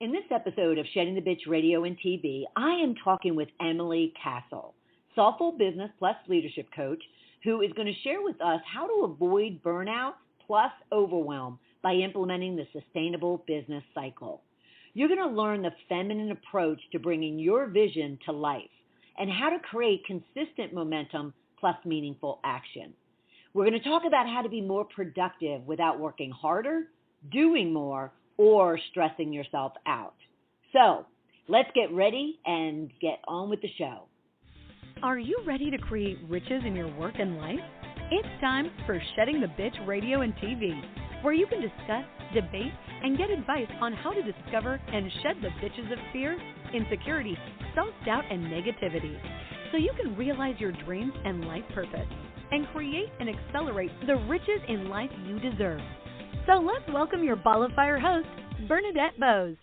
In this episode of Shedding the Bitch Radio and TV, I am talking with Emily Cassel, Soulful Business Plus Leadership Coach, who is going to share with us how to avoid burnout plus overwhelm by implementing the sustainable business cycle. You're going to learn the feminine approach to bringing your vision to life and how to create consistent momentum plus meaningful action. We're going to talk about how to be more productive without working harder, doing more, or stressing yourself out. So let's get ready and get on with the show. Are you ready to create riches in your work and life? It's time for Shedding the Bitch Radio and TV, where you can discuss, debate, and get advice on how to discover and shed the bitches of fear, insecurity, self-doubt, and negativity, so you can realize your dreams and life purpose and create and accelerate the riches in life you deserve. So let's welcome your Ball of Fire host, Bernadette Bose.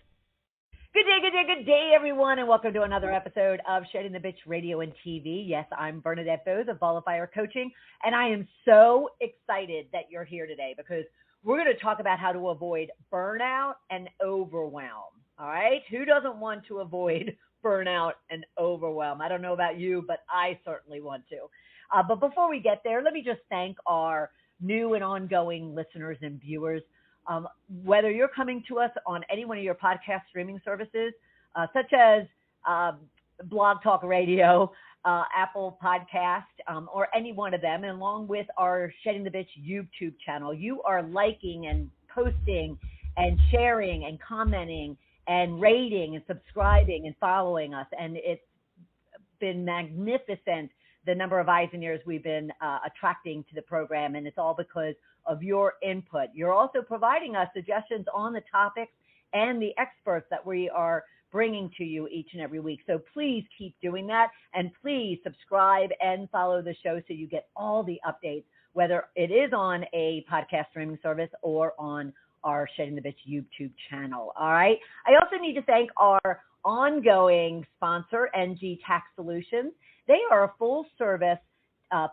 Good day, everyone, and welcome to another episode of Shedding the Bitch Radio and TV. Yes, I'm Bernadette Bose of Ball of Fire Coaching, and I am so excited that you're here today because we're going to talk about how to avoid burnout and overwhelm, all right? Who doesn't want to avoid burnout and overwhelm? I don't know about you, but I certainly want to. But before we get there, let me just thank our new and ongoing listeners and viewers. Whether you're coming to us on any one of your podcast streaming services, such as Blog Talk Radio, Apple Podcast, or any one of them, and along with our Shedding the Bitch YouTube channel, you are liking and posting and sharing and commenting and rating and subscribing and following us. And it's been magnificent, the number of eyes and ears we've been attracting to the program, and it's all because of your input. You're also providing us suggestions on the topics and the experts that we are bringing to you each and every week. So please keep doing that, and please subscribe and follow the show so you get all the updates, whether it is on a podcast streaming service or on our Shedding the Bitch YouTube channel. All right. I also need to thank our ongoing sponsor, NG Tax Solutions. They are a full-service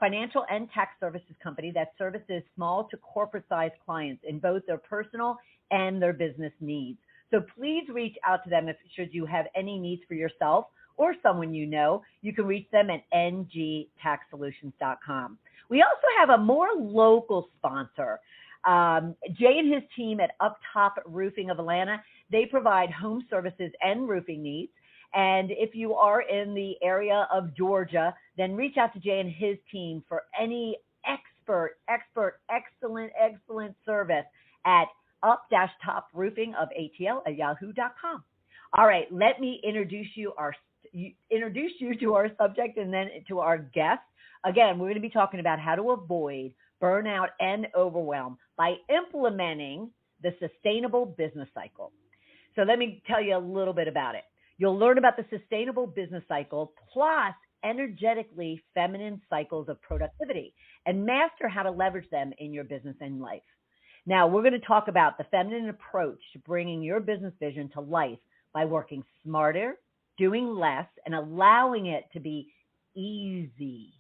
financial and tax services company that services small to corporate-sized clients in both their personal and their business needs. So please reach out to them should you have any needs for yourself or someone you know. You can reach them at ngtaxsolutions.com. We also have a more local sponsor. Jay and his team at Up Top Roofing of Atlanta, they provide home services and roofing needs. And if you are in the area of Georgia, then reach out to Jay and his team for any excellent service at up-top-roofing-of-ATL@yahoo.com. All right, let me introduce you to our subject and then to our guest. Again, we're going to be talking about how to avoid burnout and overwhelm by implementing the sustainable business cycle. So let me tell you a little bit about it. You'll learn about the sustainable business cycle plus energetically feminine cycles of productivity and master how to leverage them in your business and life. Now, we're going to talk about the feminine approach to bringing your business vision to life by working smarter, doing less, and allowing it to be easy.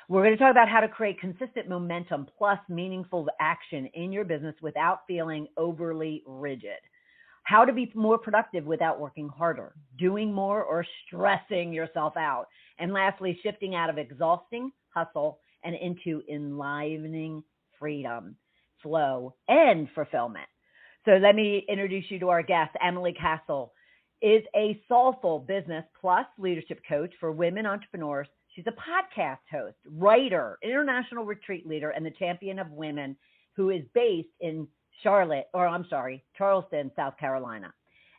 We're going to talk about how to create consistent momentum plus meaningful action in your business without feeling overly rigid. How to be more productive without working harder, doing more, or stressing yourself out. And lastly, shifting out of exhausting hustle and into enlivening freedom, flow, and fulfillment. So let me introduce you to our guest. Emily Cassel is a soulful business plus leadership coach for women entrepreneurs. She's a podcast host, writer, international retreat leader, and the champion of women who is based in Charleston, South Carolina.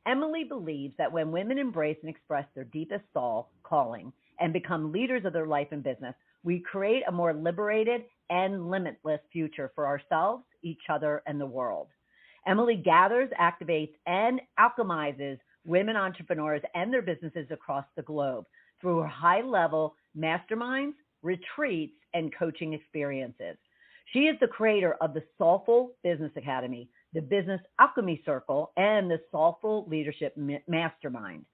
Emily believes that when women embrace and express their deepest soul calling and become leaders of their life and business, we create a more liberated and limitless future for ourselves, each other, and the world. Emily gathers, activates, and alchemizes women entrepreneurs and their businesses across the globe through her high-level masterminds, retreats, and coaching experiences. She is the creator of the Soulful Business Academy, the Business Alchemy Circle, and the Soulful Leadership Mastermind.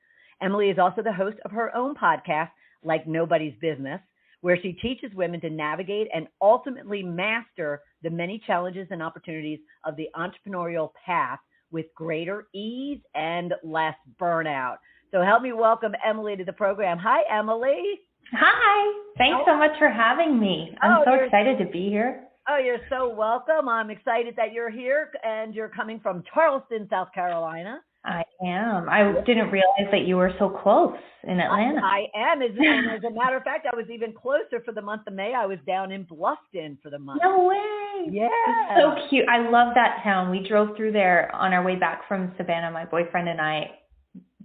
Emily is also the host of her own podcast, Like Nobody's Business, where she teaches women to navigate and ultimately master the many challenges and opportunities of the entrepreneurial path with greater ease and less burnout. So help me welcome Emily to the program. Hi, Emily. Hi. Thanks so much for having me. I'm so excited to be here. Oh, you're so welcome. I'm excited that you're here, and you're coming from Charleston, South Carolina. I am. I didn't realize that you were so close in Atlanta. I am. And as a matter of fact, I was even closer for the month of May. I was down in Bluffton for the month. No way. Yeah. It's so cute. I love that town. We drove through there on our way back from Savannah, my boyfriend and I,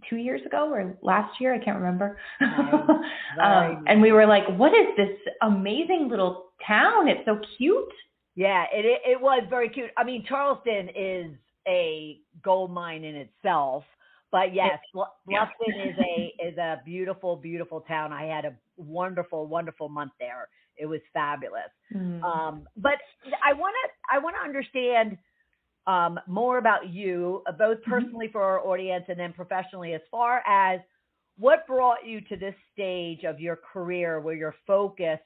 2 years ago or last year. I can't remember. Nice. And we were like, what is this amazing little town? It's so cute. Yeah, it was very cute. I mean, Charleston is a gold mine in itself, but yes, Bluffton is a beautiful, beautiful town. I had a wonderful, wonderful month there. It was fabulous. But I want to understand more about you, both personally for our audience and then professionally, as far as what brought you to this stage of your career where you're focused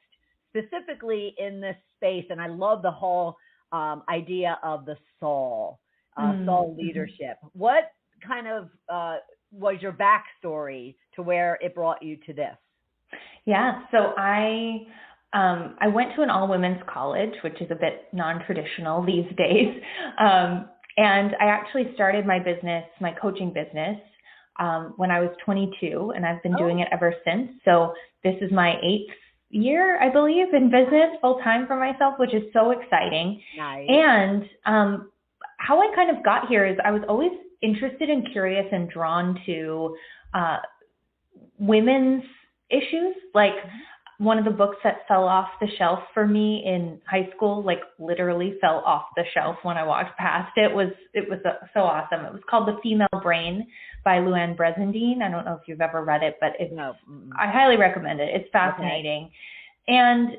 specifically in this space. And I love the whole idea of the soul. Soul leadership. What kind of was your backstory to where it brought you to this? Yeah, so I went to an all-women's college, which is a bit non-traditional these days. And I actually started my business, my coaching business, when I was 22, and I've been doing it ever since. So this is my 8th year, I believe, in business full-time for myself, which is so exciting. Nice. And how I kind of got here is I was always interested and curious and drawn to women's issues. Like one of the books that fell off the shelf for me in high school, like literally fell off the shelf when I walked past it was so awesome. It was called The Female Brain by Luann Brezendine. I don't know if you've ever read it, but I highly recommend it. It's fascinating. Okay. And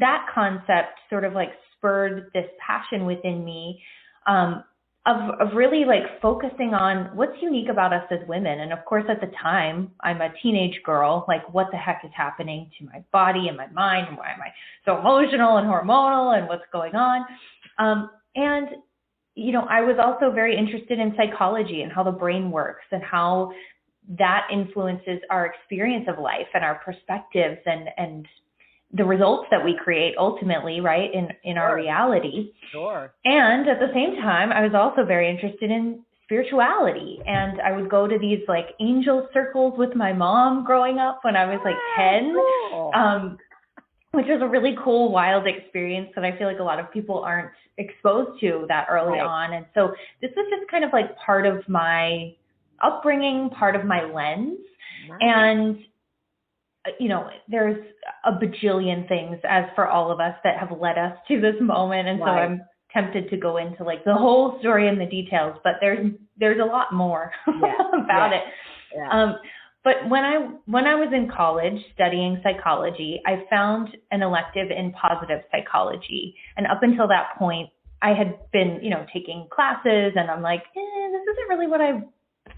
that concept sort of like spurred this passion within me of really like focusing on what's unique about us as women. And of course, at the time, I'm a teenage girl, like what the heck is happening to my body and my mind? And why am I so emotional and hormonal and what's going on? And, you know, I was also very interested in psychology and how the brain works and how that influences our experience of life and our perspectives and the results that we create ultimately, right, in our reality. Sure. And at the same time, I was also very interested in spirituality. And I would go to these like angel circles with my mom growing up when I was like 10, cool. Which was a really cool, wild experience that I feel like a lot of people aren't exposed to that early on. And so this was just kind of like part of my upbringing, part of my lens. Nice. And you know, there's a bajillion things, as for all of us, that have led us to this moment. And so I'm tempted to go into like the whole story and the details, but there's a lot more about it. Yeah. But when I was in college studying psychology, I found an elective in positive psychology. And up until that point, I had been, you know, taking classes and I'm like, this isn't really what I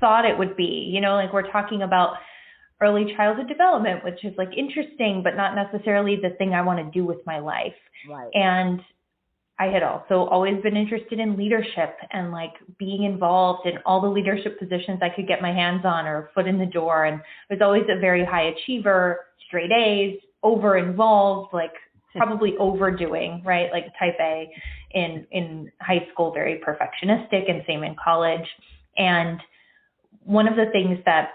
thought it would be. You know, like we're talking about early childhood development, which is like interesting, but not necessarily the thing I want to do with my life. Right. And I had also always been interested in leadership and like being involved in all the leadership positions I could get my hands on or foot in the door. And I was always a very high achiever, straight A's, over involved, like probably overdoing, right? Like type A in high school, very perfectionistic, and same in college. And one of the things that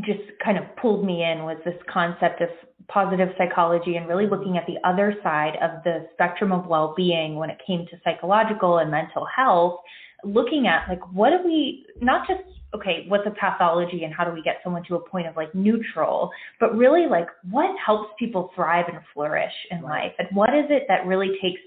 just kind of pulled me in was this concept of positive psychology and really looking at the other side of the spectrum of well-being when it came to psychological and mental health, looking at like, what do we, not just, okay, what's a pathology and how do we get someone to a point of like neutral, but really like what helps people thrive and flourish in life? And what is it that really takes,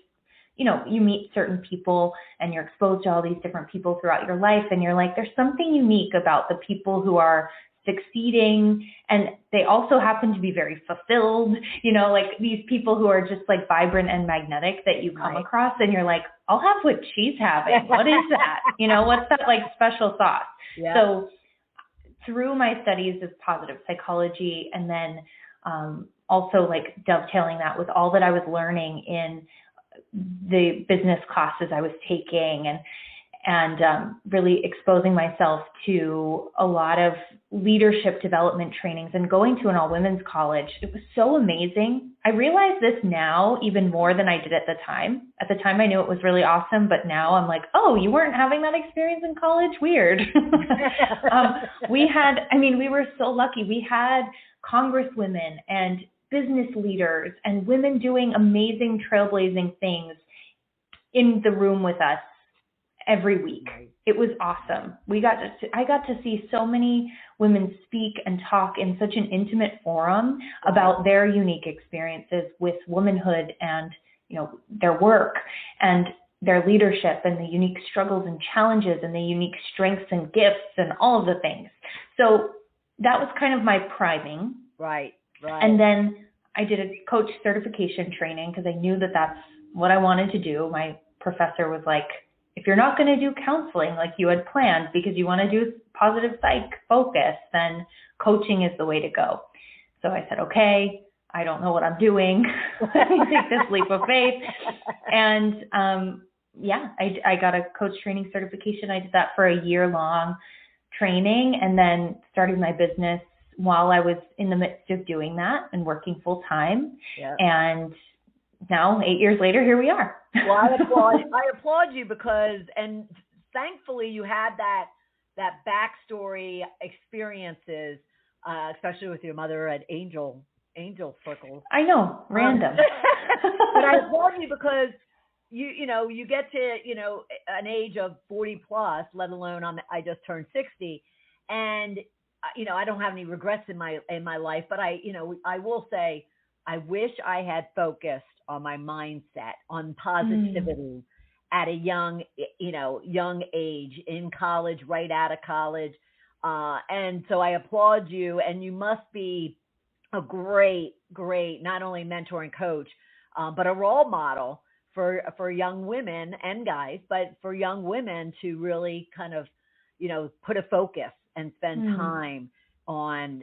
you know, you meet certain people and you're exposed to all these different people throughout your life. And you're like, there's something unique about the people who are succeeding, and they also happen to be very fulfilled, you know, like these people who are just like vibrant and magnetic that you come across and you're like, I'll have what she's having. What is that? You know, what's that like special sauce? Yeah. So through my studies of positive psychology and then also like dovetailing that with all that I was learning in the business classes I was taking and really exposing myself to a lot of leadership development trainings and going to an all-women's college. It was so amazing. I realize this now even more than I did at the time. At the time, I knew it was really awesome, but now I'm like, oh, you weren't having that experience in college? Weird. We were so lucky. We had congresswomen and business leaders and women doing amazing, trailblazing things in the room with us every week. It was awesome. I got to see so many women speak and talk in such an intimate forum about their unique experiences with womanhood and, their work and their leadership and the unique struggles and challenges and the unique strengths and gifts and all of the things. So that was kind of my priming. Right. And then I did a coach certification training because I knew that that's what I wanted to do. My professor was like, if you're not going to do counseling like you had planned because you want to do positive psych focus, then coaching is the way to go. So I said, okay, I don't know what I'm doing. Let me take this leap of faith. And I got a coach training certification. I did that for a year-long training and then started my business while I was in the midst of doing that and working full-time. Yep. And now, 8 years later, here we are. Well, I applaud you because, and thankfully you had that backstory experiences, especially with your mother at Angel Circles. I know, random. But I applaud you because you get to an age of 40 plus, let alone I just turned 60, and I don't have any regrets in my life. But I will say I wish I had focused on my mindset, on positivity at a young age, in college, right out of college. And so I applaud you, and you must be a great, not only mentor and coach, but a role model for young women and guys, but for young women to really kind of, put a focus and spend time on,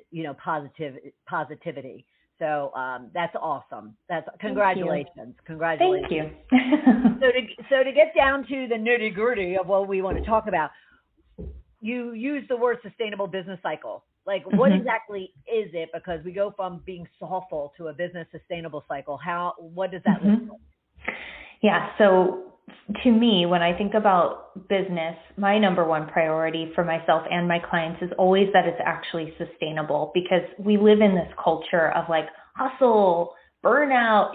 positivity. So that's awesome. Congratulations. Thank you. So to get down to the nitty gritty of what we want to talk about, you use the word sustainable business cycle. Like, what exactly is it? Because we go from being soulful to a business sustainable cycle. What does that look like? Yeah. So to me, when I think about business, my number one priority for myself and my clients is always that it's actually sustainable, because we live in this culture of like hustle, burnout,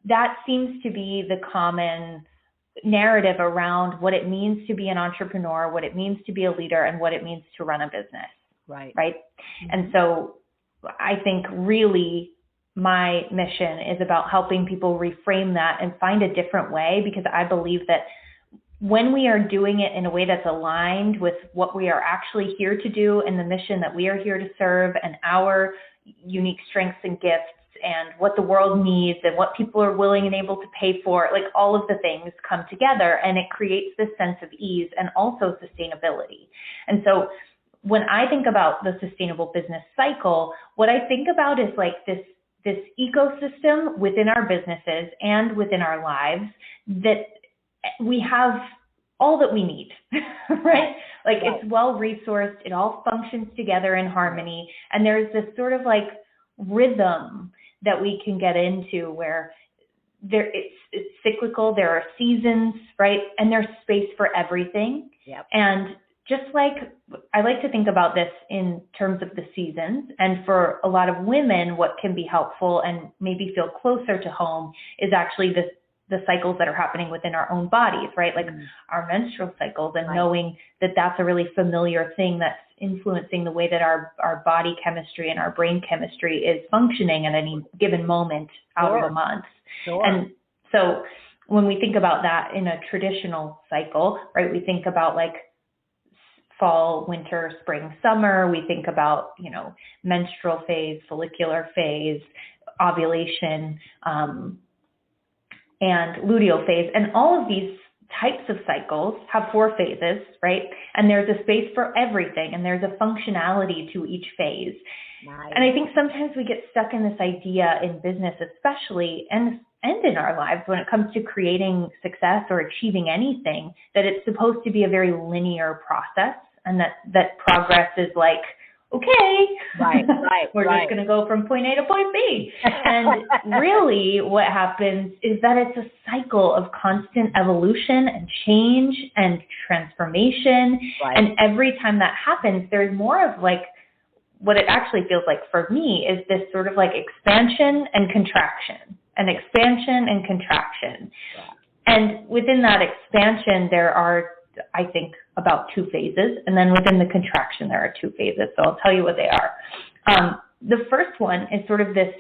that seems to be the common narrative around what it means to be an entrepreneur, what it means to be a leader, and what it means to run a business. Right. Mm-hmm. And so I think really my mission is about helping people reframe that and find a different way, because I believe that when we are doing it in a way that's aligned with what we are actually here to do and the mission that we are here to serve and our unique strengths and gifts and what the world needs and what people are willing and able to pay for, like all of the things come together, and it creates this sense of ease and also sustainability. And so when I think about the sustainable business cycle, what I think about is like this ecosystem within our businesses and within our lives that we have all that we need, right? Like it's well-resourced, it all functions together in harmony. And there's this sort of like rhythm that we can get into where it's cyclical, there are seasons, right? And there's space for everything. Yep. And just like, I like to think about this in terms of the seasons. And for a lot of women, what can be helpful and maybe feel closer to home is actually the cycles that are happening within our own bodies, right? Like our menstrual cycles, and knowing that that's a really familiar thing that's influencing the way that our body chemistry and our brain chemistry is functioning at any given moment out of a month. Sure. And so when we think about that in a traditional cycle, right, we think about like fall, winter, spring, summer. We think about, menstrual phase, follicular phase, ovulation, and luteal phase. And all of these types of cycles have 4 phases, right? And there's a space for everything, and there's a functionality to each phase. Nice. And I think sometimes we get stuck in this idea in business, especially, and end in our lives when it comes to creating success or achieving anything, that it's supposed to be a very linear process, and that progress is like, okay, right, we're just going to go from point A to point B. And really what happens is that it's a cycle of constant evolution and change and transformation. Right. And every time that happens, there's more of like, what it actually feels like for me is this sort of like expansion and contraction, and expansion and contraction. Yeah. And within that expansion, there are, I think, about 2 phases. And then within the contraction, there are 2 phases. So I'll tell you what they are. The first one is sort of this,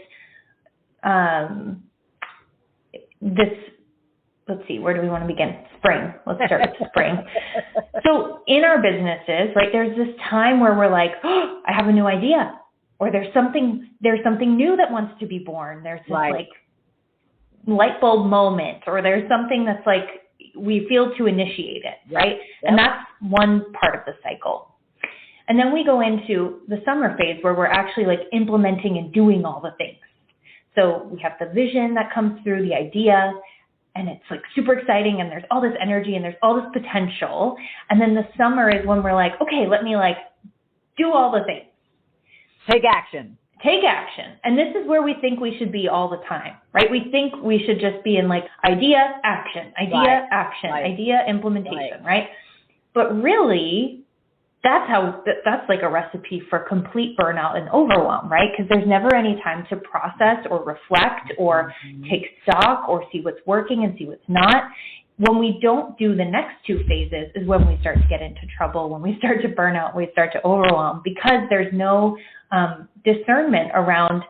let's see, where do we want to begin? Spring. Let's start with spring. So in our businesses, right, there's this time where we're like, oh, I have a new idea, or there's something new that wants to be born. There's this like light bulb moment, or there's something that's like, we feel to initiate it, right? Yep. And that's one part of the cycle. And then we go into the summer phase where we're actually like implementing and doing all the things. So we have the vision that comes through, the idea, and it's like super exciting, and there's all this energy and there's all this potential. And then the summer is when we're like, okay, let me like do all the things. Take action. Take action. And this is where we think we should be all the time, right? We think we should just be in like idea, action, idea, action, idea, implementation, right? But really, that's like a recipe for complete burnout and overwhelm, right? Because there's never any time to process or reflect or take stock or see what's working and see what's not. When we don't do the next 2 phases is when we start to get into trouble, when we start to burn out, we start to overwhelm, because there's no discernment around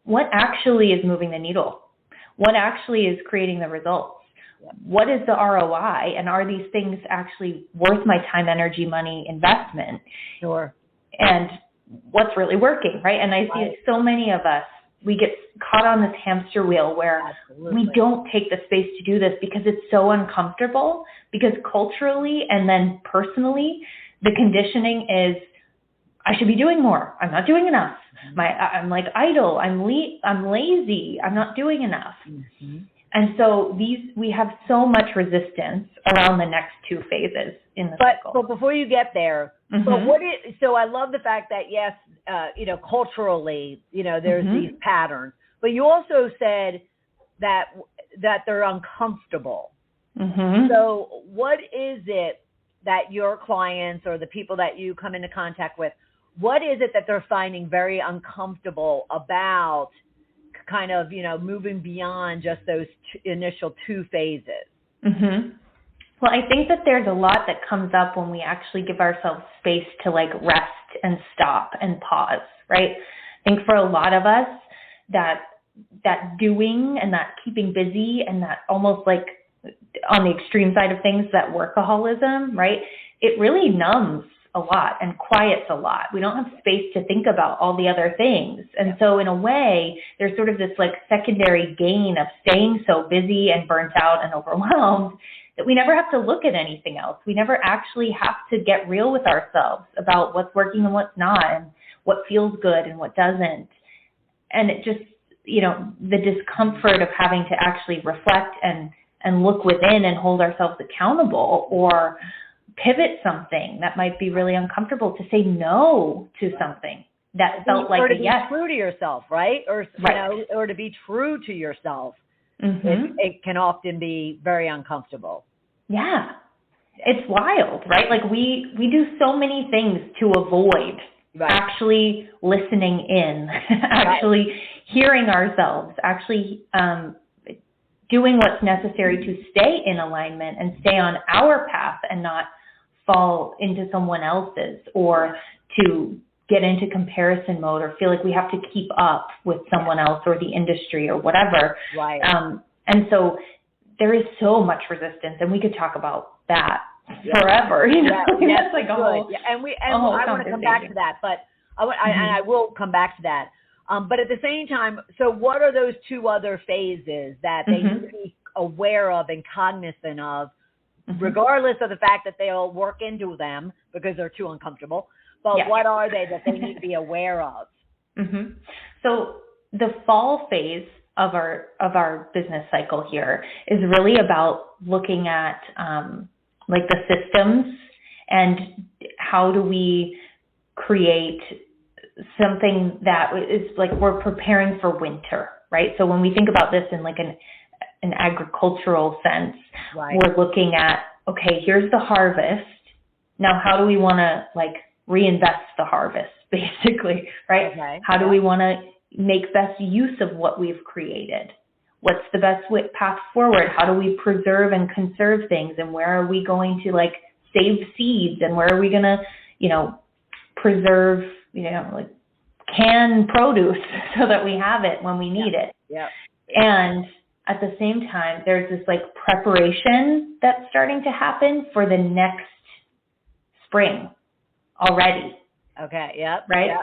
what actually is moving the needle, what actually is creating the results, what is the ROI, and are these things actually worth my time, energy, money, investment? Sure. And what's really working, right? And I see so many of us, we get caught on this hamster wheel where we don't take the space to do this because it's so uncomfortable, because culturally and then personally, the conditioning is, I should be doing more. I'm not doing enough. I'm like idle. I'm lazy. I'm not doing enough. Mm-hmm. And so we have so much resistance around the next 2 phases in the cycle. But before you get there, so I love the fact that, yes, culturally, there's these patterns, but you also said that they're uncomfortable. Mm-hmm. So what is it that your clients or the people that you come into contact with, what is it that they're finding very uncomfortable about kind of, moving beyond just those initial 2 phases? Mm-hmm. Well, I think that there's a lot that comes up when we actually give ourselves space to like rest and stop and pause, right? I think for a lot of us, that doing and that keeping busy and that almost like on the extreme side of things, that workaholism, right? It really numbs a lot and quiets a lot. We don't have space to think about all the other things. And so in a way, there's sort of this like secondary gain of staying so busy and burnt out and overwhelmed that we never have to look at anything else. We never actually have to get real with ourselves about what's working and what's not, and what feels good and what doesn't. And it just, the discomfort of having to actually reflect and look within and hold ourselves accountable, or pivot something that might be really uncomfortable, to say no to something that felt like a yes. Or to be true to yourself, right? Or or to be true to yourself. Mm-hmm. It can often be very uncomfortable. Yeah. It's wild, right? Like we do so many things to avoid actually listening in, actually hearing ourselves, actually doing what's necessary to stay in alignment and stay on our path and not fall into someone else's, or to get into comparison mode or feel like we have to keep up with someone else or the industry or whatever. Right. And so there is so much resistance, and we could talk about that forever. That's like a whole, and I want to come back to that, but I will come back to that. But at the same time, so what are those 2 other phases that they need to be aware of and cognizant of, regardless of the fact that they'll work into them because they're too uncomfortable? But what are they that they need to be aware of? So the fall phase of our business cycle here is really about looking at like the systems and how do we create something that is like we're preparing for winter, right? So when we think about this in like an agricultural sense, Right. we're looking at, okay, here's the harvest. Now, how do we want to like reinvest the harvest, basically, right? Okay. How do we want to make best use of what we've created? What's the best path forward? How do we preserve and conserve things? And where are we going to like save seeds? And where are we going to, preserve, like can produce so that we have it when we need it? Yeah. And at the same time, there's this like preparation that's starting to happen for the next spring already. Okay. Yep. Right? Yep.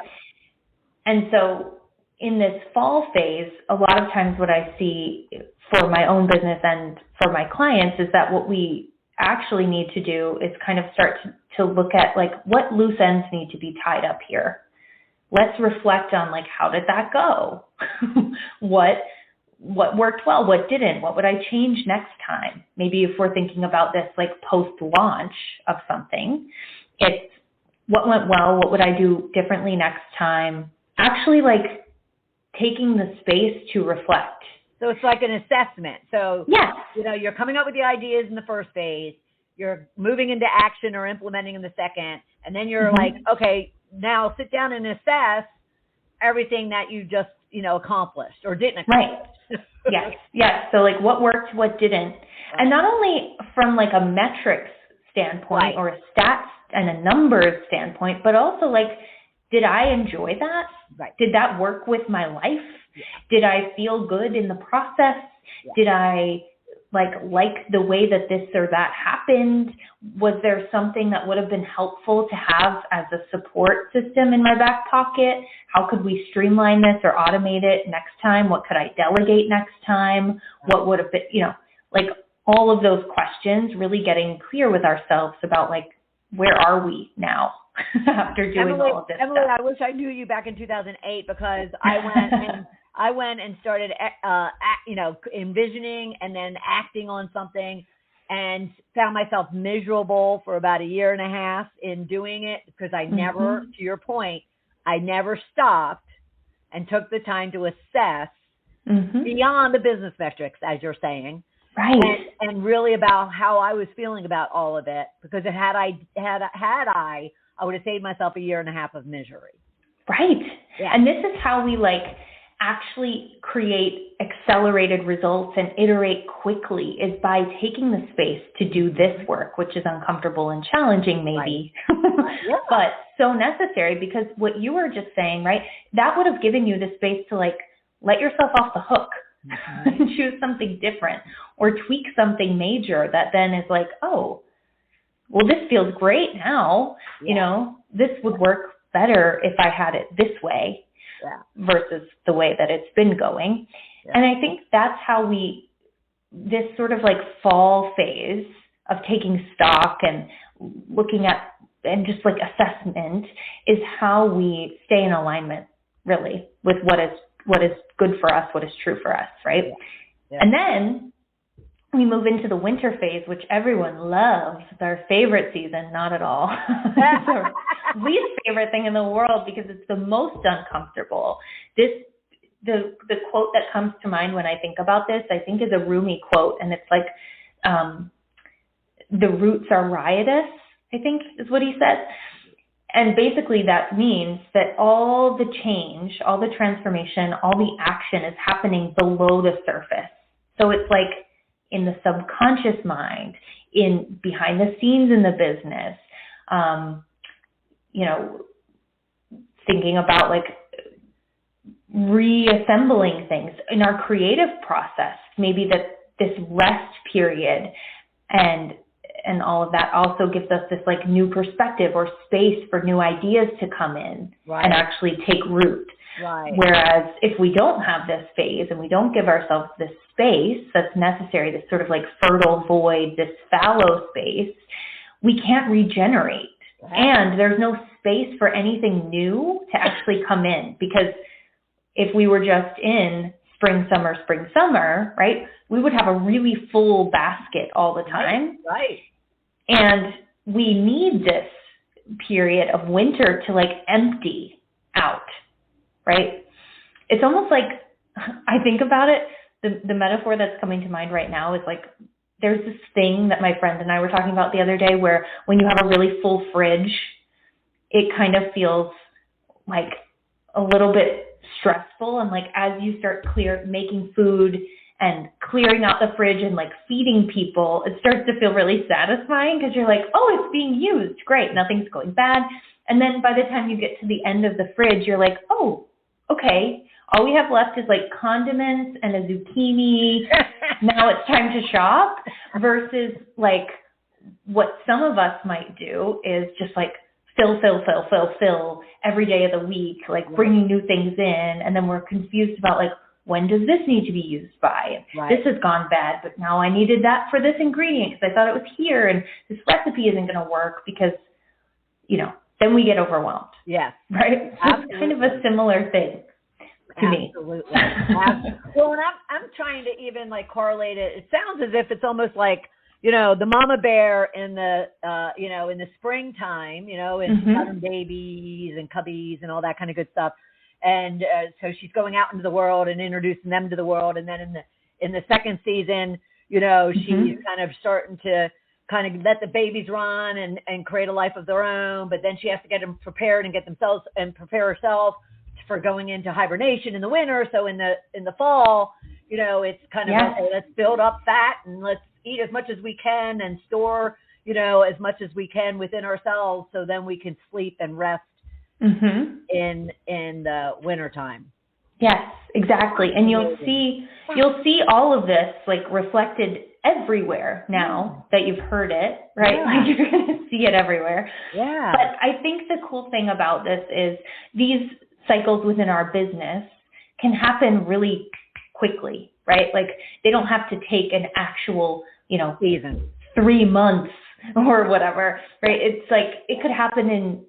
And so in this fall phase, a lot of times what I see for my own business and for my clients is that what we actually need to do is kind of start to look at like what loose ends need to be tied up here. Let's reflect on like, how did that go? What worked well? What didn't? What would I change next time? Maybe if we're thinking about this like post-launch of something, it's what went well? What would I do differently next time? Actually like taking the space to reflect. So it's like an assessment. So, yes. You're coming up with the ideas in the first phase, you're moving into action or implementing in the second, and then you're like, okay, now sit down and assess everything that you just, accomplished or didn't accomplish. Right. Yes. So like what worked, what didn't. And not only from like a metrics standpoint Right. or a stats and a numbers standpoint, but also like, did I enjoy that? Right. Did that work with my life? Yeah. Did I feel good in the process? Yeah. Did I like the way that this or that happened? Was there something that would have been helpful to have as a support system in my back pocket? How could we streamline this or automate it next time? What could I delegate next time? What would have been, like all of those questions, really getting clear with ourselves about like, where are we now after doing Emily, all of this Emily, stuff? I wish I knew you back in 2008 because I went and started, envisioning and then acting on something and found myself miserable for about a year and a half in doing it because I never, to your point, I never stopped and took the time to assess beyond the business metrics, as you're saying. Right. And really about how I was feeling about all of it, because had I would have saved myself a year and a half of misery. Right. Yeah. And this is how we like actually create accelerated results and iterate quickly, is by taking the space to do this work, which is uncomfortable and challenging maybe, Right. Yeah. but so necessary, because what you were just saying, right, that would have given you the space to like let yourself off the hook and choose something different or tweak something major that then is like, oh, well, this feels great now. Yeah. This would work better if I had it this way versus the way that it's been going. Yeah. And I think that's how this sort of like fall phase of taking stock and looking at and just like assessment is how we stay in alignment really with what is good for us, what is true for us, right? Yeah. Yeah. And then we move into the winter phase, which everyone loves. It's our favorite season. Not at all. It's our least favorite thing in the world because it's the most uncomfortable. The quote that comes to mind when I think about this, I think is a Rumi quote, and it's like, the roots are riotous, I think is what he says. And basically that means that all the change, all the transformation, all the action is happening below the surface. So it's like in the subconscious mind, in behind the scenes in the business, thinking about like reassembling things in our creative process, maybe that this rest period and all of that also gives us this like new perspective or space for new ideas to come in and actually take root. Right. Whereas if we don't have this phase and we don't give ourselves this space that's necessary, this sort of like fertile void, this fallow space, we can't regenerate. And there's no space for anything new to actually come in, because if we were just in spring, summer, right? We would have a really full basket all the time. Right. And we need this period of winter to like empty out, right? It's almost like, I think about it, the metaphor that's coming to mind right now is like, there's this thing that my friend and I were talking about the other day where when you have a really full fridge, it kind of feels like a little bit stressful. And like as you start making food and clearing out the fridge and like feeding people, it starts to feel really satisfying because you're like, oh, it's being used. Great. Nothing's going bad. And then by the time you get to the end of the fridge, you're like, oh, okay. All we have left is like condiments and a zucchini. Now it's time to shop, versus like what some of us might do is just like fill every day of the week, like bringing new things in. And then we're confused about like, when does this need to be used by? Right. This has gone bad, but now I needed that for this ingredient because I thought it was here, and this recipe isn't going to work because, then we get overwhelmed. Yes. Right? So it's kind of a similar thing to me. Absolutely. Well, and I'm trying to even like correlate it. It sounds as if it's almost like, the mama bear in the, in the springtime, and she's having babies and cubbies and all that kind of good stuff. And so she's going out into the world and introducing them to the world. And then in the second season, she's kind of starting to kind of let the babies run and create a life of their own. But then she has to get them prepared and prepare herself for going into hibernation in the winter. So in the fall, it's kind of, okay, let's build up fat and let's eat as much as we can and store, as much as we can within ourselves. So then we can sleep and rest in the wintertime. Yes, exactly. And you'll see all of this like reflected everywhere now that you've heard it, right? Yeah. Like you're going to see it everywhere. Yeah. But I think the cool thing about this is these cycles within our business can happen really quickly, right? Like they don't have to take an actual, season, 3 months or whatever, right? It's like it could happen in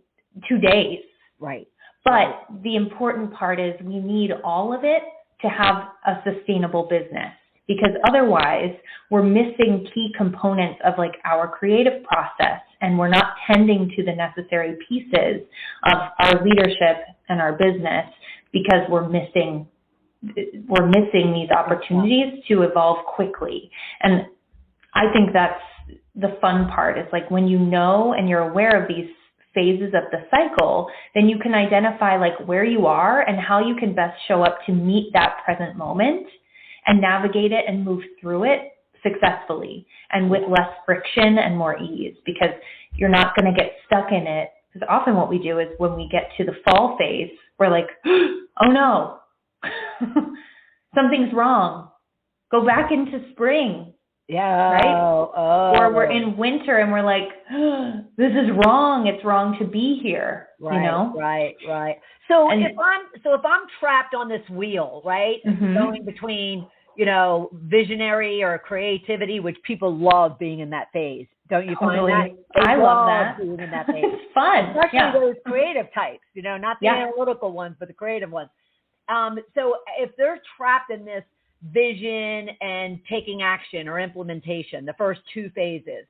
2 days. Right. But the important part is we need all of it to have a sustainable business, because otherwise we're missing key components of like our creative process, and we're not tending to the necessary pieces of our leadership and our business because we're missing these opportunities to evolve quickly. And I think that's the fun part, is like when you know and you're aware of these phases of the cycle, then you can identify like where you are and how you can best show up to meet that present moment and navigate it and move through it successful and with less friction and more ease, because you're not going to get stuck in it. Because often what we do is when we get to the fall phase, we're like, oh no, something's wrong. Go back into spring. Yeah. Right? Oh. Or we're in winter and we're like, this is wrong. It's wrong to be here. Right, you know? Right. So if I'm trapped on this wheel, right, going between, visionary or creativity, which people love being in that phase. Don't you find that? I love that. Being in that phase. It's fun. Especially those creative types, not the analytical ones, but the creative ones. So if they're trapped in this vision and taking action or implementation, the first 2 phases,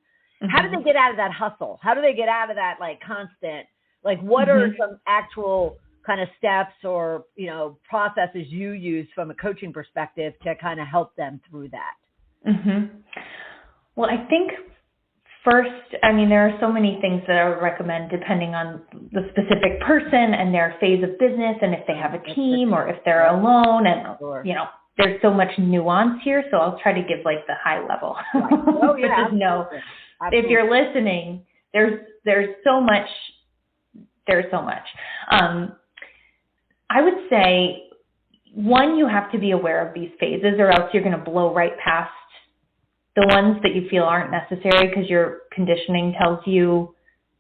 how do they get out of that hustle? How do they get out of that like constant, like what are some actual kind of steps or, processes you use from a coaching perspective to kind of help them through that? Well, I think first, there are so many things that I would recommend depending on the specific person and their phase of business, and if they have a team or if they're alone, and, there's so much nuance here, so I'll try to give like the high level. Right. Oh, yeah. But just know, if you're listening, there's so much. I would say, one, you have to be aware of these phases, or else you're going to blow right past the ones that you feel aren't necessary because your conditioning tells you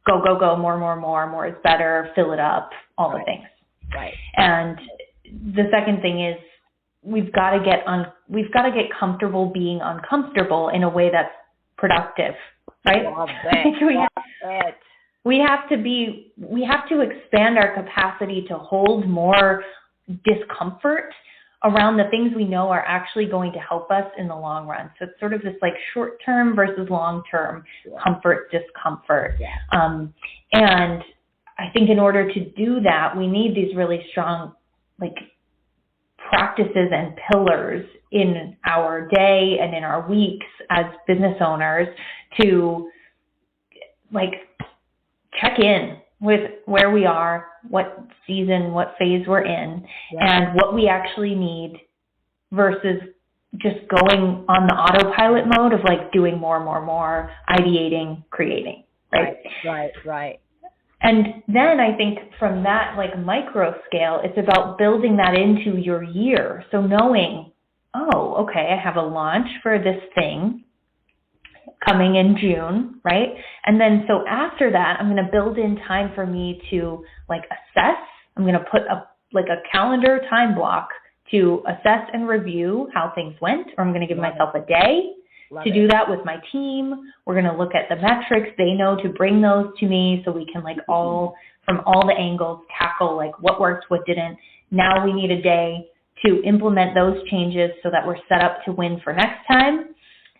go, more is better, fill it up, all the things. Right. And the second thing is, we've got to get comfortable being uncomfortable in a way that's productive, right? We have to expand our capacity to hold more discomfort around the things we know are actually going to help us in the long run. So it's sort of this like short-term versus long-term comfort, discomfort. And I think in order to do that, we need these really strong like practices and pillars in our day and in our weeks as business owners to like check in with where we are, what season, what phase we're in, and what we actually need versus just going on the autopilot mode of like doing more, ideating, creating, Right. And then I think from that like micro scale, it's about building that into your year. So knowing, oh, okay, I have a launch for this thing coming in June, right? And then so after that, I'm going to build in time for me to like assess. I'm going to put a calendar time block to assess and review how things went, or I'm going to give myself a day to do that with my team. We're going to look at the metrics they know to bring those to me so we can like from all the angles tackle like what worked, what didn't. Now we need a day to implement those changes so that we're set up to win for next time.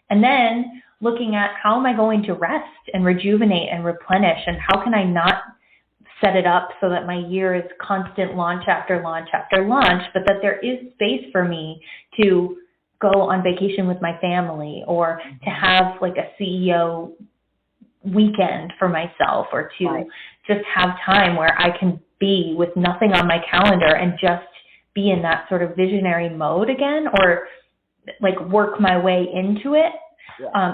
And then looking at how am I going to rest and rejuvenate and replenish, and how can I not set it up so that my year is constant launch after launch after launch, but that there is space for me to go on vacation with my family, or to have like a CEO weekend for myself, or to just have time where I can be with nothing on my calendar and just be in that sort of visionary mode again, or like work my way into it,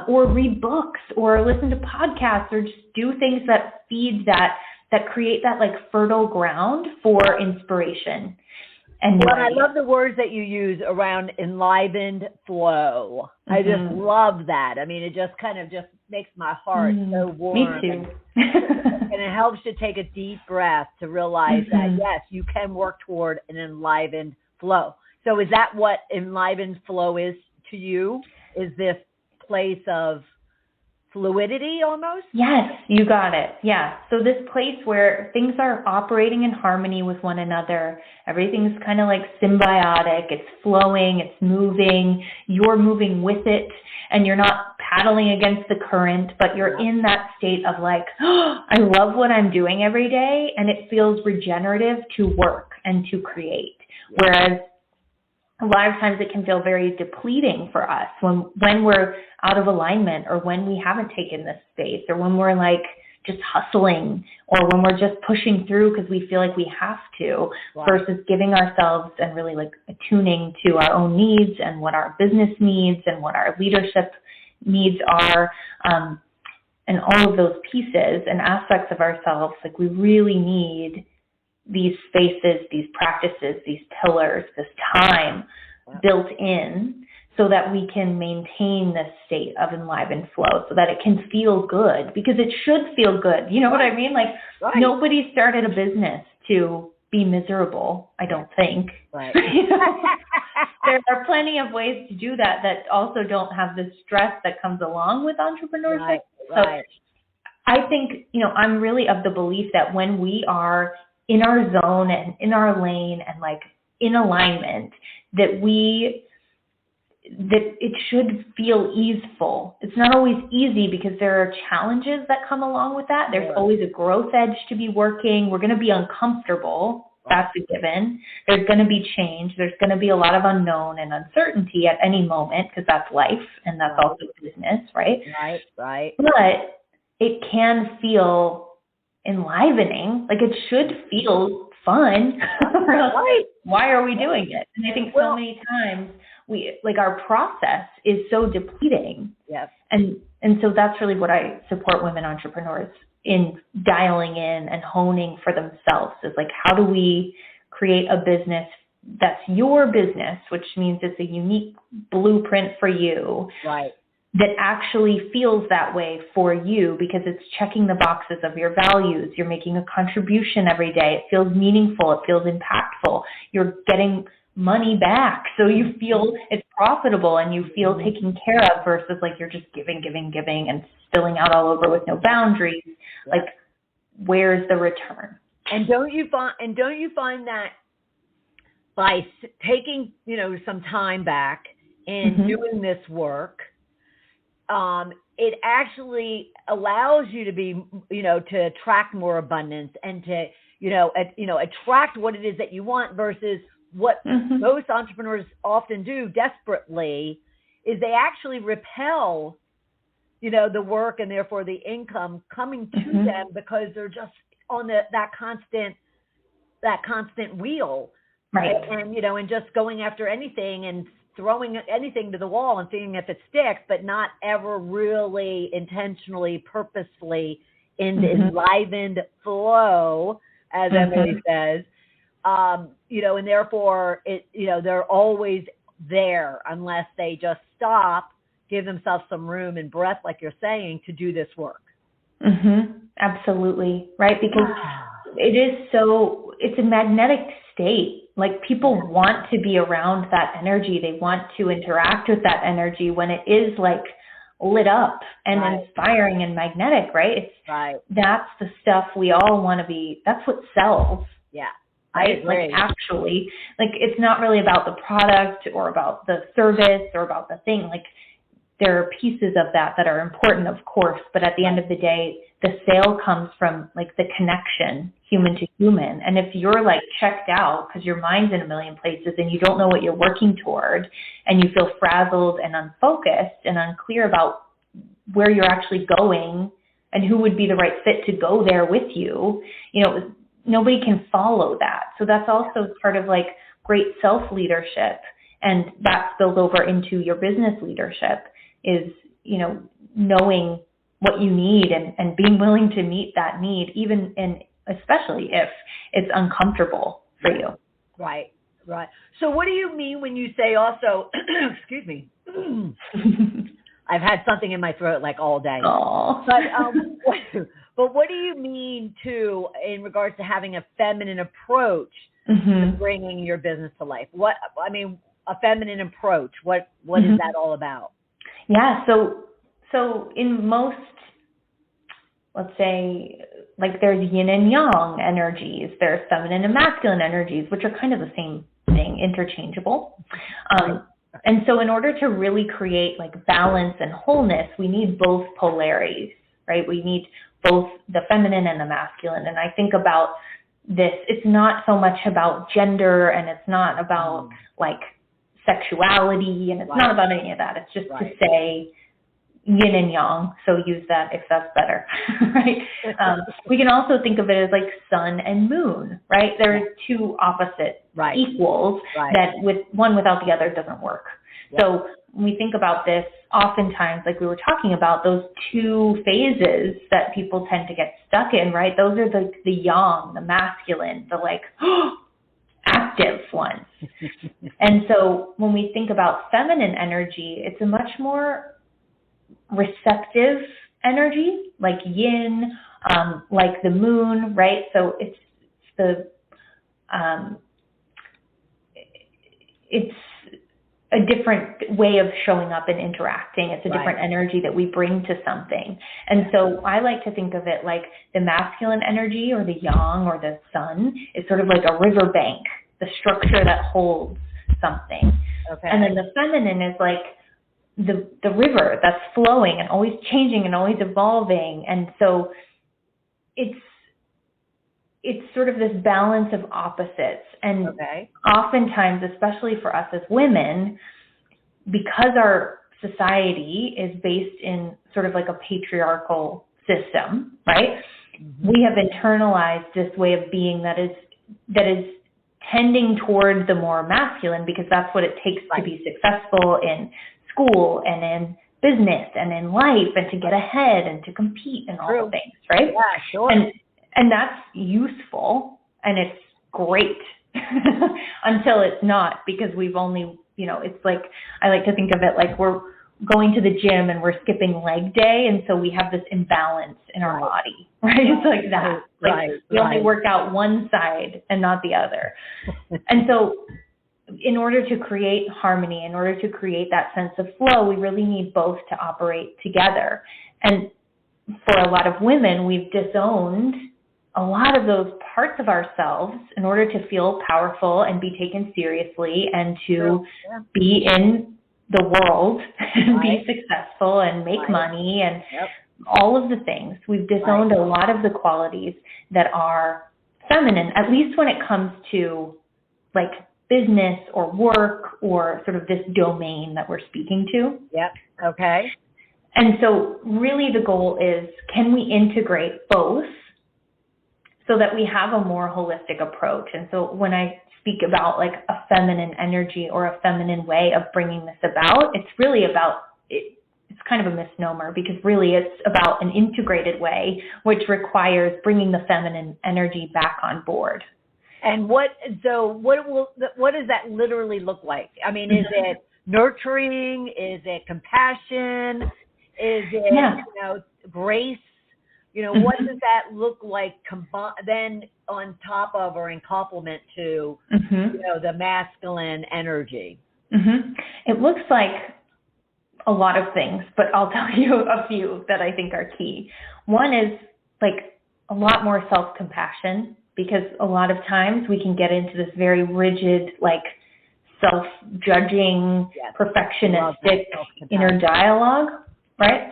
or read books or listen to podcasts, or just do things that feed that create that like fertile ground for inspiration. And I love the words that you use around enlivened flow. I just love that. I mean, it just kind of just makes my heart so warm. Me too. And it helps to take a deep breath to realize that, yes, you can work toward an enlivened flow. So is that what enlivened flow is to you? Is this place of fluidity almost? Yes, you got it. Yeah. So this place where things are operating in harmony with one another. Everything's kind of like symbiotic. It's flowing. It's moving. You're moving with it, and you're not paddling against the current, but you're in that state of like, oh, I love what I'm doing every day, and it feels regenerative to work and to create. Whereas a lot of times it can feel very depleting for us when we're out of alignment, or when we haven't taken this space, or when we're like just hustling, or when we're just pushing through because we feel like we have to, versus giving ourselves and really like attuning to our own needs and what our business needs and what our leadership needs are, and all of those pieces and aspects of ourselves. Like we really need these spaces, these practices, these pillars, this time built in so that we can maintain this state of enlivened flow, so that it can feel good, because it should feel good. You know what I mean? Like nobody started a business to be miserable, I don't think. Right. There are plenty of ways to do that also don't have the stress that comes along with entrepreneurship. So I think, I'm really of the belief that when we are in our zone and in our lane and like in alignment, that it should feel easeful. It's not always easy because there are challenges that come along with that. There's always a growth edge to be working. We're going to be uncomfortable. That's a given. There's going to be change. There's going to be a lot of unknown and uncertainty at any moment, because that's life and that's also business, right? Right. But it can feel enlivening. Like it should feel fun. Why are we doing it? And I think so many times our process is so depleting. Yes. And so that's really what I support women entrepreneurs in dialing in and honing for themselves, is like, how do we create a business that's your business, which means it's a unique blueprint for you. Right. That actually feels that way for you, because it's checking the boxes of your values. You're making a contribution every day. It feels meaningful. It feels impactful. You're getting money back, so you feel it's profitable and you feel taken care of, versus like you're just giving and spilling out all over with no boundaries. Like, where's the return? And don't you find that by taking, some time back and Mm-hmm. doing this work, it actually allows you to be, to attract more abundance and to, attract what it is that you want versus what Mm-hmm. most entrepreneurs often do desperately is they actually repel, the work and therefore the income coming to Mm-hmm. them because they're just on that constant wheel. Right. And just going after anything and throwing anything to the wall and seeing if it sticks, but not ever really intentionally, purposefully in the Mm-hmm. enlivened flow, as Mm-hmm. Emily says, and therefore they're always there unless they just stop, give themselves some room and breath, like you're saying, to do this work. Mm-hmm. Absolutely. Right. Because it's a magnetic state. Like people want to be around that energy. They want to interact with that energy when it is like lit up and inspiring and magnetic, right? That's the stuff we all want to be. That's what sells. Yeah. Right? Like actually, like it's not really about the product or about the service or about the thing. Like there are pieces of that are important, of course, but at the end of the day, the sale comes from like the connection, human to human. And if you're like checked out because your mind's in a million places and you don't know what you're working toward and you feel frazzled and unfocused and unclear about where you're actually going and who would be the right fit to go there with you, nobody can follow that. So that's also part of like great self-leadership, and that spills over into your business leadership is, knowing what you need and being willing to meet that need, even and especially if it's uncomfortable for you. Right. So what do you mean when you say also, excuse me, I've had something in my throat like all day. Aww. But what do you mean too in regards to having a feminine approach Mm-hmm. to bringing your business to life? A feminine approach, what Mm-hmm. is that all about? Yeah, so in most, let's say, like there's yin and yang energies, there's feminine and masculine energies, which are kind of the same thing, interchangeable. And so in order to really create like balance and wholeness, we need both polarities, right? We need both the feminine and the masculine. And I think about this, it's not so much about gender and it's not about like sexuality and it's not about any of that. It's just to say yin and yang. So use that if that's better, right? We can also think of it as like sun and moon, right? There are two opposite equals that with one without the other doesn't work. So when we think about this, oftentimes, like we were talking about, those two phases that people tend to get stuck in, right? Those are the yang, the masculine, the like active ones. And so when we think about feminine energy, it's a much more receptive energy, like yin, like the moon, right? So it's a different way of showing up and interacting. It's a different energy that we bring to something. And so I like to think of it like the masculine energy or the yang or the sun is sort of like a riverbank, the structure that holds something. Okay. And then the feminine is like the river that's flowing and always changing and always evolving. And so it's sort of this balance of opposites. And oftentimes, especially for us as women, because our society is based in sort of like a patriarchal system, right? Mm-hmm. We have internalized this way of being that is tending toward the more masculine because that's what it takes to be successful in school and in business and in life and to get ahead and to compete and all the things, right? Yeah, sure. And that's useful and it's great until it's not, because we've only, it's like, I like to think of it like we're going to the gym and we're skipping leg day. And so we have this imbalance in our body, right? It's like that. We only work out one side and not the other. And so in order to create harmony, in order to create that sense of flow, we really need both to operate together. And for a lot of women, we've disowned a lot of those parts of ourselves, in order to feel powerful and be taken seriously and to be in the world and be successful and make money and all of the things, we've disowned a lot of the qualities that are feminine, at least when it comes to like business or work or sort of this domain that we're speaking to. Okay. And so really the goal is, can we integrate both so that we have a more holistic approach? And so when I speak about like a feminine energy or a feminine way of bringing this about, it's really about, it's kind of a misnomer, because really it's about an integrated way, which requires bringing the feminine energy back on board. And what does that literally look like? I mean, is it nurturing? Is it compassion? Is it, grace? What does that look like then on top of or in complement to, the masculine energy? It looks like a lot of things, but I'll tell you a few that I think are key. One is like a lot more self-compassion, because a lot of times we can get into this very rigid, like self-judging, perfectionistic inner dialogue, right?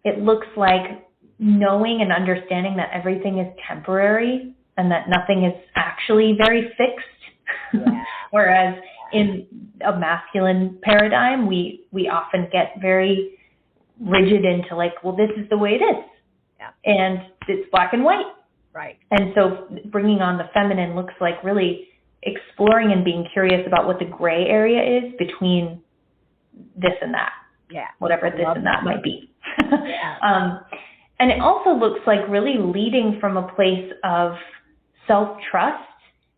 It looks like knowing and understanding that everything is temporary and that nothing is actually very fixed. Whereas in a masculine paradigm, we often get very rigid into like, well, this is the way it is. And it's black and white. Right. And so bringing on the feminine looks like really exploring and being curious about what the gray area is between this and that. Whatever this and that might be. And it also looks like really leading from a place of self-trust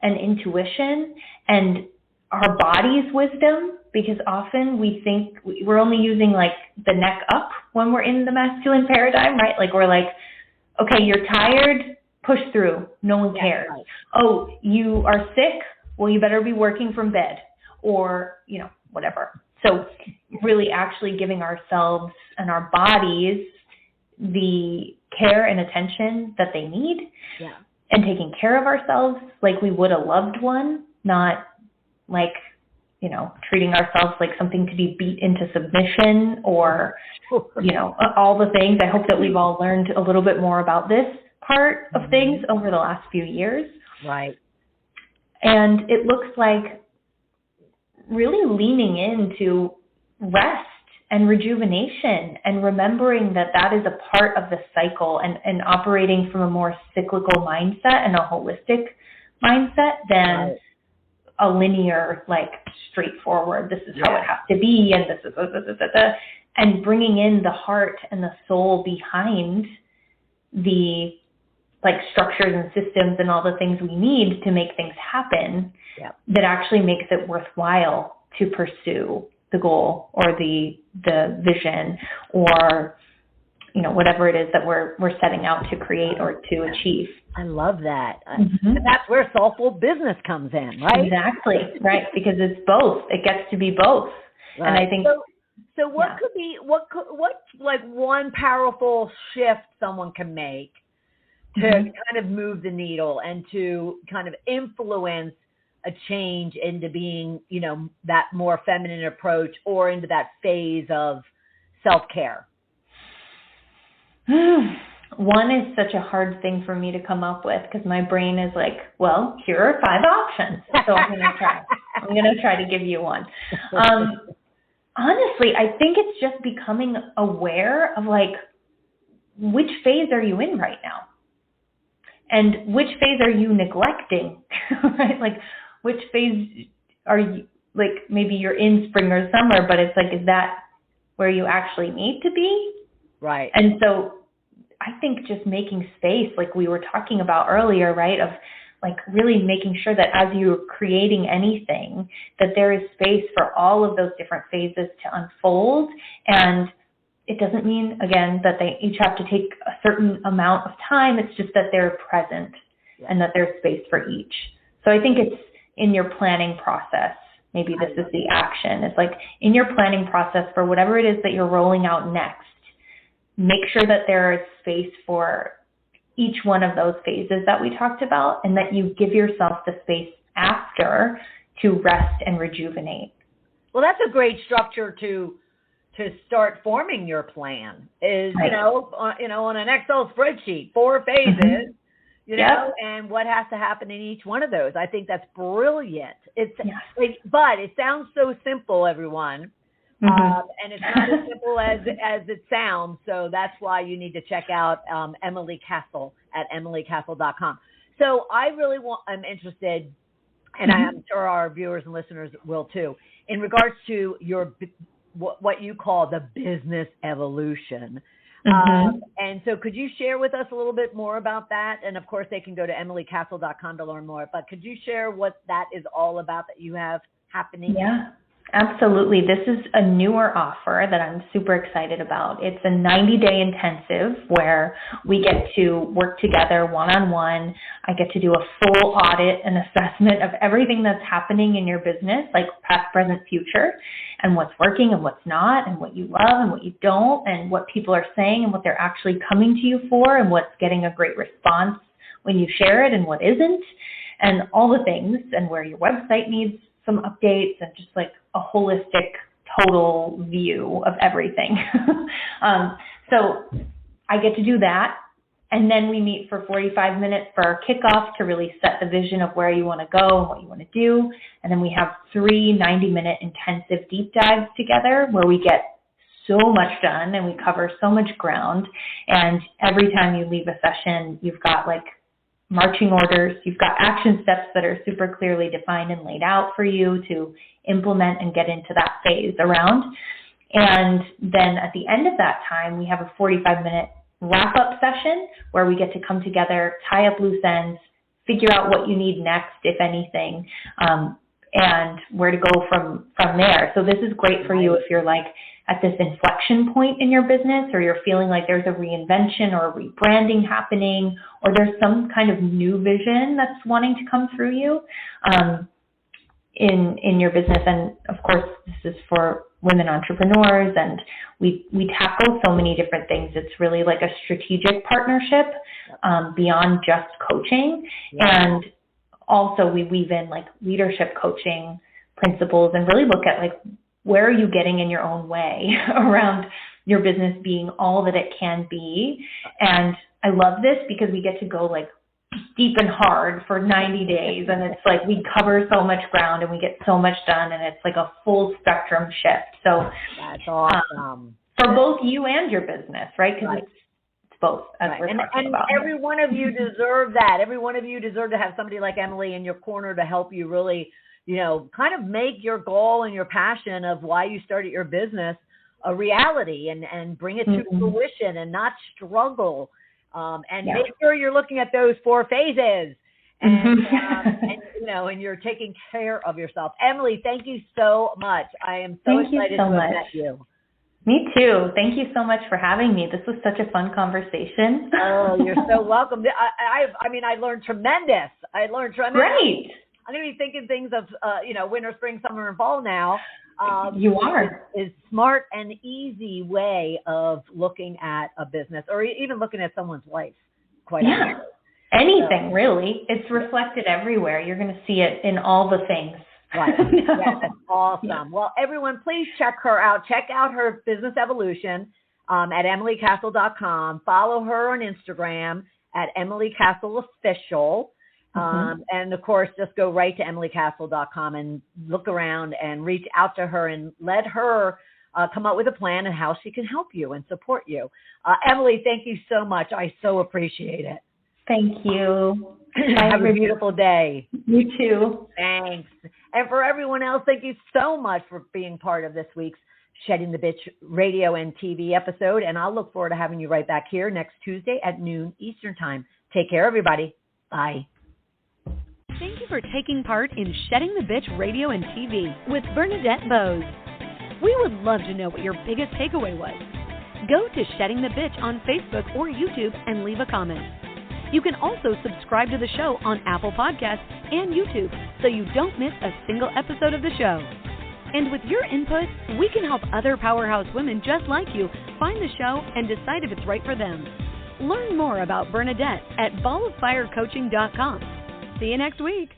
and intuition and our body's wisdom, because often we think we're only using like the neck up when we're in the masculine paradigm, right? Like we're like, okay, you're tired, push through, no one cares. Oh, you are sick, well, you better be working from bed, or, whatever. So really actually giving ourselves and our bodies the care and attention that they need, and taking care of ourselves like we would a loved one, not like, treating ourselves like something to be beat into submission or, all the things. I hope that we've all learned a little bit more about this part of things over the last few years. Right. And it looks like really leaning into rest and rejuvenation and remembering that that is a part of the cycle, and operating from a more cyclical mindset and a holistic mindset than a linear, like straightforward, this is how it has to be, and this is, and bringing in the heart and the soul behind the like structures and systems and all the things we need to make things happen, that actually makes it worthwhile to pursue the goal or the vision or, whatever it is that we're setting out to create or to achieve. I love that. And that's where soulful business comes in, right? Exactly, right, because it's both. It gets to be both. Right. And I think so what could be what like one powerful shift someone can make to kind of move the needle and to kind of influence a change into being, that more feminine approach or into that phase of self-care? One is such a hard thing for me to come up with, because my brain is like, well, here are 5 options. So I'm going to try to give you one. Honestly, I think it's just becoming aware of like, which phase are you in right now? And which phase are you neglecting, right? Like, which phase are you, like, maybe you're in spring or summer, but it's like, is that where you actually need to be? Right. And so I think just making space, like we were talking about earlier, right, of like really making sure that as you're creating anything, that there is space for all of those different phases to unfold. And it doesn't mean, again, that they each have to take a certain amount of time. It's just that they're present and that there's space for each. So I think it's in your planning process. Maybe this is the action. It's like in your planning process for whatever it is that you're rolling out next, make sure that there is space for each one of those phases that we talked about, and that you give yourself the space after to rest and rejuvenate. Well, that's a great structure to start forming your plan. Is Right. On an Excel spreadsheet, 4 phases. And what has to happen in each one of those. I think that's brilliant. But it sounds so simple, everyone. And it's not as simple as it sounds. So that's why you need to check out Emily Cassel at emilycassel.com. So I really I'm interested, and I'm sure our viewers and listeners will too, in regards to your what you call the business evolution. And so could you share with us a little bit more about that? And of course, they can go to emilycassel.com to learn more. But could you share what that is all about that you have happening? Yeah, absolutely. This is a newer offer that I'm super excited about. It's a 90-day intensive where we get to work together one-on-one. I get to do a full audit and assessment of everything that's happening in your business, like past, present, future, and what's working and what's not, and what you love and what you don't, and what people are saying and what they're actually coming to you for, and what's getting a great response when you share it and what isn't, and all the things, and where your website needs some updates, and just like a holistic, total view of everything. So I get to do that. And then we meet for 45 minutes for our kickoff to really set the vision of where you want to go and what you want to do. And then we have 3 90-minute intensive deep dives together where we get so much done and we cover so much ground. And every time you leave a session, you've got like marching orders, you've got action steps that are super clearly defined and laid out for you to implement and get into that phase around. And then at the end of that time, we have a 45-minute wrap-up session where we get to come together, tie up loose ends, figure out what you need next, if anything, and where to go from there. So this is great for you if you're like at this inflection point in your business, or you're feeling like there's a reinvention or a rebranding happening, or there's some kind of new vision that's wanting to come through you in your business. And of course, this is for women entrepreneurs, and we tackle so many different things. It's really like a strategic partnership beyond just coaching. And also we weave in like leadership coaching principles and really look at like, where are you getting in your own way around your business being all that it can be? And I love this because we get to go like deep and hard for 90 days. And it's like we cover so much ground and we get so much done, and it's like a full spectrum shift. So that's awesome. For both you and your business, right? Because it's both, as we're talking about. And every one of you deserve that. Every one of you deserve to have somebody like Emily in your corner to help you really, kind of make your goal and your passion of why you started your business a reality, and bring it to fruition and not struggle. Make sure you're looking at those 4 phases and you're taking care of yourself. Emily, thank you so much. I am so excited to have met you. Me too. Thank you so much for having me. This was such a fun conversation. Oh, you're so welcome. I learned tremendous. Great. I'm going to be thinking things of, winter, spring, summer, and fall now. You are. Is smart and easy way of looking at a business, or even looking at someone's life. Quite honestly. Anything, really. It's reflected everywhere. You're going to see it in all the things. Right. Yeah, that's awesome. Yeah. Well, everyone, please check her out. Check out her business evolution at emilycassel.com. Follow her on Instagram at Emily Cassel Official. And of course, just go right to emilycassel.com and look around and reach out to her and let her come up with a plan and how she can help you and support you. Emily, thank you so much. I so appreciate it. Thank you. Have a beautiful day. You too. Thanks. And for everyone else, thank you so much for being part of this week's Shedding the Bitch radio and TV episode. And I'll look forward to having you right back here next Tuesday at noon Eastern Time. Take care, everybody. Bye. Thank you for taking part in Shedding the Bitch Radio and TV with Bernadette Bose. We would love to know what your biggest takeaway was. Go to Shedding the Bitch on Facebook or YouTube and leave a comment. You can also subscribe to the show on Apple Podcasts and YouTube so you don't miss a single episode of the show. And with your input, we can help other powerhouse women just like you find the show and decide if it's right for them. Learn more about Bernadette at balloffirecoaching.com. See you next week.